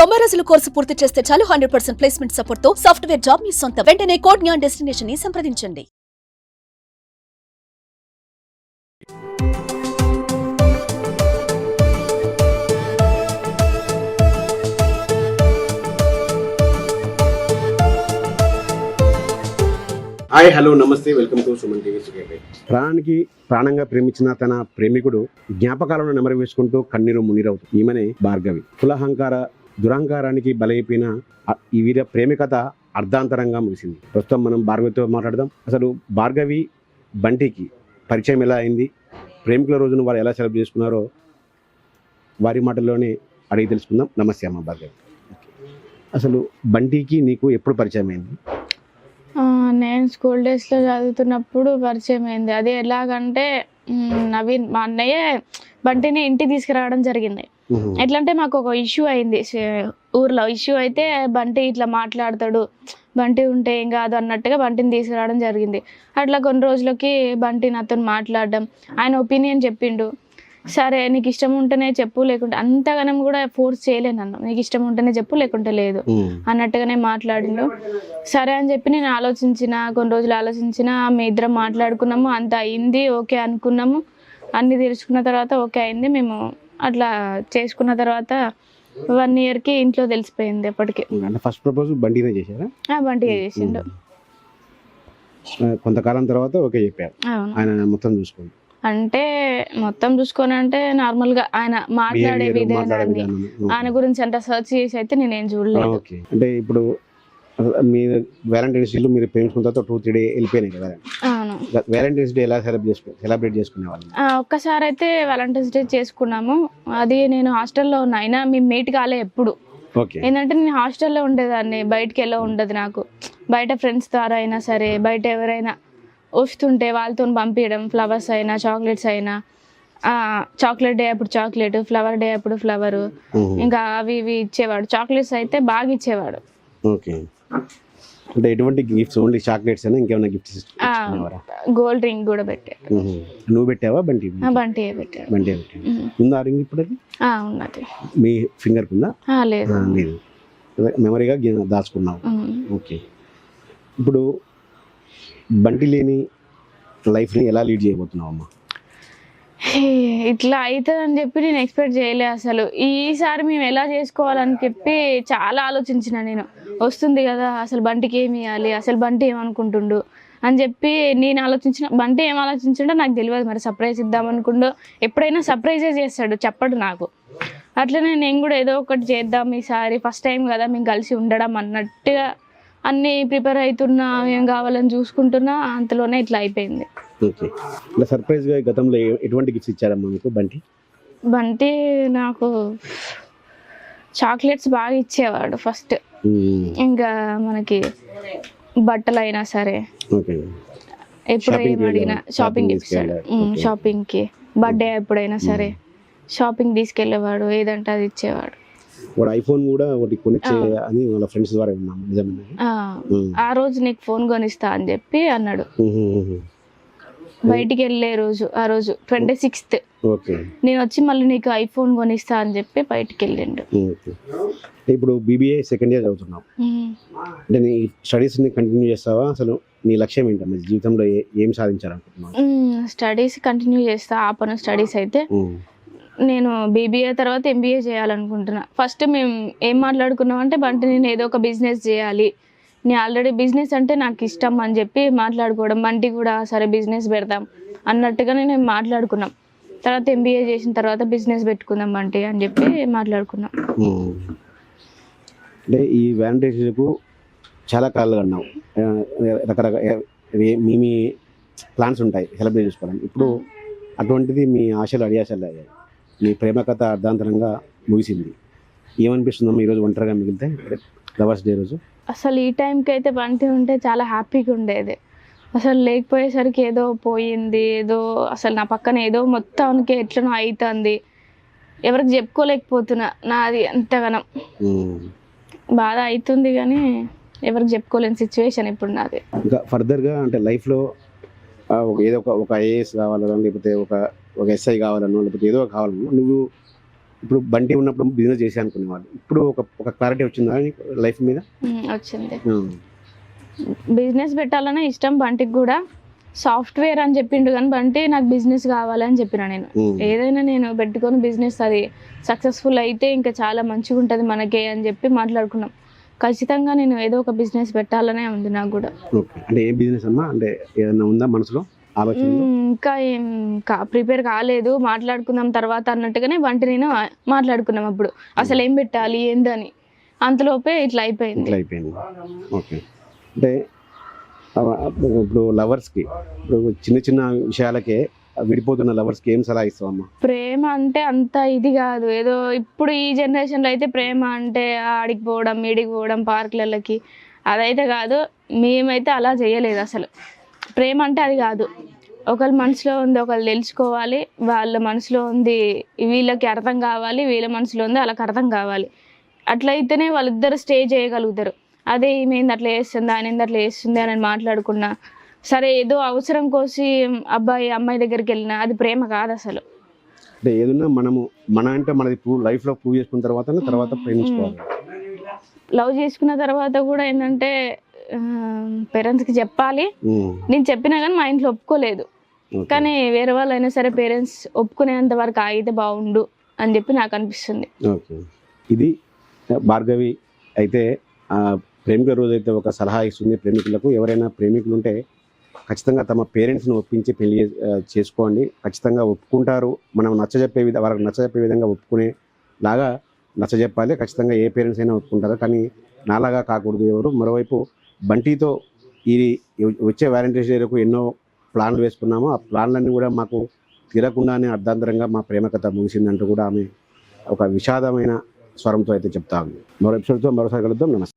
90 రోజుల కోర్సు పూర్తి చేస్తే చాలు 100% ప్లేస్మెంట్ సపోర్ట్ తో సాఫ్ట్వేర్ జాబ్ మీ సొంతం. వెంటనే కోడ్ జ్ఞాన్ డెస్టినేషన్ ని సంప్రదించండి. హాయ్ హలో నమస్తే వెల్కమ్ టు సుమన్ టీవీ సుఖేపై. ప్రాణానికి ప్రాణంగా ప్రేమించిన తన ప్రేమికుడు జ్ఞాపకాలను నెమరు వేసుకుంటూ కన్నీరు మున్నీరవుతుంది. ఈమెనే భార్గవి. కులహంకార దురహంకారానికి బలైపోయిన ఈ వీర ప్రేమికత అర్ధాంతరంగా ముగిసింది. ప్రస్తుతం మనం భార్గవితో మాట్లాడదాం. అసలు భార్గవి బంటికి పరిచయం ఎలా అయింది, ప్రేమికుల రోజును వారు ఎలా సెలబ్రేట్ చేసుకున్నారో వారి మాటల్లోనే అడిగి తెలుసుకుందాం. నమస్తే అమ్మ భార్గవి. అసలు బంటికి నీకు ఎప్పుడు పరిచయం అయింది? నేను స్కూల్ డేస్లో చదువుతున్నప్పుడు పరిచయం అయింది. అది ఎలాగంటే నవీన్ మా అన్నయ్య బంటిని ఇంటికి తీసుకురావడం జరిగింది. ఎట్లా అంటే మాకు ఒక ఇష్యూ అయింది, ఊర్లో ఇష్యూ అయితే బంటి ఇట్లా మాట్లాడతాడు, బంటి ఉంటే ఏం కాదు అన్నట్టుగా బంటిని తీసుకురావడం జరిగింది. అట్లా కొన్ని రోజులకి బంటి నాతో మాట్లాడడం, ఆయన ఒపీనియన్ చెప్పిండు. సరే నీకు ఇష్టం ఉంటేనే చెప్పు, లేకుంటే అంతగానం కూడా ఫోర్స్ చేయలే నన్ను, నీకు ఇష్టం ఉంటేనే చెప్పు లేకుంటే లేదు అన్నట్టుగానే మాట్లాడిండు. సరే అని చెప్పి నేను కొన్ని రోజులు ఆలోచించిన, మీ ఇద్దరం మాట్లాడుకున్నాము, అంత అయింది, ఓకే అనుకున్నాము, అన్ని తెలుసుకున్న తర్వాత ఓకే అయింది. మేము అట్లా చేసుకున్న తర్వాత 1 yearకి ఇంట్లో తెలిసిపోయింది. ఎప్పటికీ ఫస్ట్ ప్రపోజ్ బంటినే చేశారా? బంటిగా చేసిండు. కొంతకాలం తర్వాత ఓకే చెప్పారు. ఆయన మొత్తం చూసుకోండి అంటే మొత్తం చూసుకొని అంటే నార్మల్గా ఆయన మాట్లాడే విధానాన్ని, ఆయన గురించి అంటే సెర్చ్ చేసి అయితే నేనేం చూడలేదు. అంటే ఇప్పుడు మీ వ్యాలంటైన్స్ డే మీరు ప్రేమించుకున్న తర్వాత 2-3 days వెళ్ళిపోయినాయి కదా. అవును. వ్యాలంటైన్స్ డే ఎలా సెలబ్రేట్ చేసుకునేవాళ్ళు? ఒక్కసారి అయితే వ్యాలంటైన్స్ డే చేసుకున్నాము. అది నేను హాస్టల్లో ఉన్నా, అయినా మేము మీట్ కాలే ఎప్పుడు. ఏంటంటే నేను హాస్టల్లో ఉండేదాన్ని, బయటకి వెళ్ళి ఉండదు నాకు. బయట ఫ్రెండ్స్ ద్వారా అయినా సరే, బయట ఎవరైనా వస్తుంటే వాళ్ళతో పంపించడం, ఫ్లవర్స్ అయినా చాక్లెట్స్ అయినా, చాక్లెట్ డే అప్పుడు చాక్లెట్, ఫ్లవర్ డే అప్పుడు ఫ్లవర్, ఇంకా అవి ఇవి ఇచ్చేవాడు. చాక్లెట్స్ అయితే బాగా ఇచ్చేవాడు. ఓకే. అంటే ఎటువంటి గిఫ్ట్స్? ఓన్లీ చాక్లెట్స్ అయినా ఇంకేమైనా గిఫ్ట్స్ ఇచ్చేవారా? గోల్డ్ రింగ్ కూడా పెట్టాడు. నువ్వు పెట్టావా? బంటి పెట్టాడు. బంటి ఉందా రింగ్ ఇప్పుడు? అది ఉన్నది. మీ ఫింగర్ కుందా? లేదు. మెమరీగా దాచుకున్నావు. ఓకే. ఇప్పుడు బంటి లేని లైఫ్ని ఎలా లీడ్ చేయబోతున్నావు అమ్మా? ఇట్లా అవుతుందని చెప్పి నేను ఎక్స్పెక్ట్ చేయలే అసలు. ఈసారి మేము ఎలా చేసుకోవాలని చెప్పి చాలా ఆలోచించిన. నేను వస్తుంది కదా, అసలు బంటికి ఏమి ఇవ్వాలి, అసలు బంటి ఏమనుకుంటుండు అని చెప్పి నేను ఆలోచించిన. బంటి ఏం ఆలోచించిండో నాకు తెలియదు, మరి సర్ప్రైజ్ ఇద్దాం అనుకుంటూ ఎప్పుడైనా సర్ప్రైజే చేస్తాడు, చెప్పడు నాకు. అట్లనే నేను కూడా ఏదో ఒకటి చేద్దాం ఈసారి, ఫస్ట్ టైం కదా మేము కలిసి ఉండడం అన్నట్టుగా అన్నీ ప్రిపేర్ అవుతున్నా, ఏం కావాలని చూసుకుంటున్నా, అంతలోనే ఇట్లా అయిపోయింది. ఓకే. సర్ప్రైజ్గా గతంలో ఎటువంటి గిఫ్ట్స్ ఇచ్చారమ్మా మీకు బంటి? బంటి నాకు చాక్లెట్స్ బాగా ఇచ్చేవాడు ఫస్ట్. ఇంకా మనకి బట్టలు అయినా సరే, ఎప్పుడు ఏమడిగినా షాపింగ్ ఇచ్చాడు. షాపింగ్కి, బర్త్డే ఎప్పుడైనా సరే షాపింగ్ తీసుకెళ్ళేవాడు, ఏదంటే అది ఇచ్చేవాడు. ఐఫోన్ కూడా ఒకటి కొనిచ్చే అని వాళ్ళ ఫ్రెండ్స్ ద్వారా విన్నాము. ఆ రోజు నీకు ఫోన్ కొనిస్తా అని చెప్పి అన్నాడు. బయటికి వెళ్ళే రోజు, ఆ రోజు 26th నేను వచ్చి మళ్ళీ నీకు ఐఫోన్ కొనిస్తా అని చెప్పి బయటికి వెళ్ళిండు. ఇప్పుడు BBA సెకండ్ ఇయర్ చదువుతున్నావు అంటే నీ స్టడీస్ ని కంటిన్యూ చేస్తావా? అసలు నీ లక్ష్యం ఏంటమ్మా జీవితంలో, ఏం సాధించాలనుకుంటున్నావు? స్టడీస్ కంటిన్యూ చేస్తా. ఆపను స్టడీస్ అయితే నేను BBA తర్వాత MBA చేయాలనుకుంటున్నా. ఫస్ట్ మేము ఏం మాట్లాడుకున్నాం అంటే, బంటి నేను ఏదో ఒక బిజినెస్ చేయాలి, నేను ఆల్రెడీ బిజినెస్ అంటే నాకు ఇష్టం అని చెప్పి మాట్లాడుకోవడం. బంటి కూడా సరే బిజినెస్ పెడదాం అన్నట్టుగానే నేను మాట్లాడుకున్నాం. తర్వాత MBA చేసిన తర్వాత బిజినెస్ పెట్టుకుందాం బంటి అని చెప్పి మాట్లాడుకున్నాం. అంటే ఈ వ్యాలంటైన్స్కు చాలా కాళ్ళు అన్నావు, రకరకాల మీ ప్లాన్స్ ఉంటాయి సెలబ్రేట్ చేసుకోవడానికి. ఇప్పుడు అటువంటిది మీ ఆశలు అడియాశలు అయ్యాయి, మీ ప్రేమ కథ అర్ధాంతరంగా ముగిసింది. ఏమనిపిస్తుందమ్మా ఈరోజు ఒంటరిగా మిగిలితే లవర్స్ డే రోజు? అసలు ఈ టైంకి అయితే బంటి ఉంటే చాలా హ్యాపీగా ఉండేది. అసలు లేకపోయేసరికి ఏదో పోయింది, ఏదో అసలు నా పక్కన ఏదో మొత్తానికి ఎట్లనో అవుతుంది, ఎవరికి చెప్పుకోలేకపోతున్నా. నాది ఎంతగానం బాధ అవుతుంది కానీ ఎవరికి చెప్పుకోలేని సిచ్యువేషన్ ఇప్పుడు నాది. ఇంకా ఫర్దర్గా అంటే లైఫ్లో ఏదో ఒక IAS కావాలనో, లేకపోతే ఒక SI కావాలనో, లేకపోతే ఏదో కావాలనో నువ్వు ఇప్పుడు బంటి ఉన్నప్పుడు బిజినెస్ చేసి అనుకునేవాళ్ళు, ఇప్పుడు ఒక క్లారిటీ వచ్చిందా లైఫ్ మీద? వచ్చింది. బిజినెస్ పెట్టాలనే ఇష్టం బంటికి కూడా. సాఫ్ట్వేర్ అని చెప్పిండు కానీ బంటి నాకు బిజినెస్ కావాలి అని చెప్పిన నేను. ఏదైనా నేను పెట్టుకొని బిజినెస్ అది సక్సెస్ఫుల్ అయితే ఇంకా చాలా మంచిగా ఉంటుంది మనకే అని చెప్పి మాట్లాడుకున్నాం. ఖచ్చితంగా నేను ఏదో ఒక బిజినెస్ పెట్టాలనే ఉంది నాకు కూడా. అంటే ఏ బిజినెస్ అమ్మా, అంటే ఏదైనా ఉందా మనసులో ఆలోచన? ఇంకా ఏం ప్రిపేర్ కాలేదు, మాట్లాడుకుందాం తర్వాత అన్నట్టుగానే బంటి నేను మాట్లాడుకున్నాం అప్పుడు అసలు ఏం పెట్టాలి ఏందని. అంతలోపే ఇట్లా అయిపోయింది. ఓకే. అంటే ఇప్పుడు లవర్స్కి, ఇప్పుడు చిన్న చిన్న విషయాలకే విడిపోతున్న లవర్స్కి ఏం సలహా ఇస్తావమ్మా? ప్రేమ అంటే అంత ఇది కాదు. ఏదో ఇప్పుడు ఈ జనరేషన్లో అయితే ప్రేమ అంటే ఆడికి పోవడం ఈడికి పోవడం పార్కులకి అదైతే కాదు. మేమైతే అలా చేయలేదు అసలు. ప్రేమ అంటే అది కాదు. ఒకళ్ళ మనసులో ఉంది ఒకళ్ళు తెలుసుకోవాలి, వాళ్ళ మనసులో ఉంది వీళ్ళకి అర్థం కావాలి, వీళ్ళ మనసులో ఉంది వాళ్ళకి అర్థం కావాలి. అట్లయితేనే వాళ్ళిద్దరు స్టే చేయగలుగుతారు. అదే ఈమెంది అట్లా చేస్తుంది ఆయన అట్లా చేస్తుంది అని మాట్లాడుకున్నా సరే, ఏదో అవసరం కోసి అబ్బాయి అమ్మాయి దగ్గరికి వెళ్ళినా అది ప్రేమ కాదు అసలు. అంటే ఏదన్నా మనము అంటే మనది లైఫ్లో ప్రూవ్ చేసుకున్న తర్వాత ప్రేమించుకోవాలి. లవ్ చేసుకున్న తర్వాత కూడా ఏంటంటే పేరెంట్స్కి చెప్పాలి. నేను చెప్పినా కానీ మా ఇంట్లో ఒప్పుకోలేదు. కానీ వేరే వాళ్ళు అయినా సరే పేరెంట్స్ ఒప్పుకునేంత వరకు ఆగితే బాగుండు అని చెప్పి నాకు అనిపిస్తుంది. ఇది భార్గవి అయితే ప్రేమికుల రోజు అయితే ఒక సలహా ఇస్తుంది ప్రేమికులకు. ఎవరైనా ప్రేమికులు ఉంటే ఖచ్చితంగా తమ పేరెంట్స్ని ఒప్పించి పెళ్లి చేసుకోండి. ఖచ్చితంగా ఒప్పుకుంటారు. మనం వాళ్ళకి నచ్చజెప్పే విధంగా ఒప్పుకునేలాగా నచ్చజెప్పాలి. ఖచ్చితంగా ఏ పేరెంట్స్ అయినా ఒప్పుకుంటారు, కానీ నాలాగా కాకూడదు ఎవరు. మరోవైపు బంటితో ఇది వచ్చే వ్యాలంటైన్స్ డేకు ఎన్నో ప్లాన్లు వేసుకున్నాము. ఆ ప్లాన్లన్నీ కూడా మాకు తీరకుండానే అర్ధాంతరంగా మా ప్రేమ కథ ముగిసిందంటూ కూడా ఆమె ఒక విషాదమైన స్వరంతో అయితే చెప్తా ఉంది. మరో ఎపిసోడ్తో మరోసారి కలుద్దాం. నమస్తే.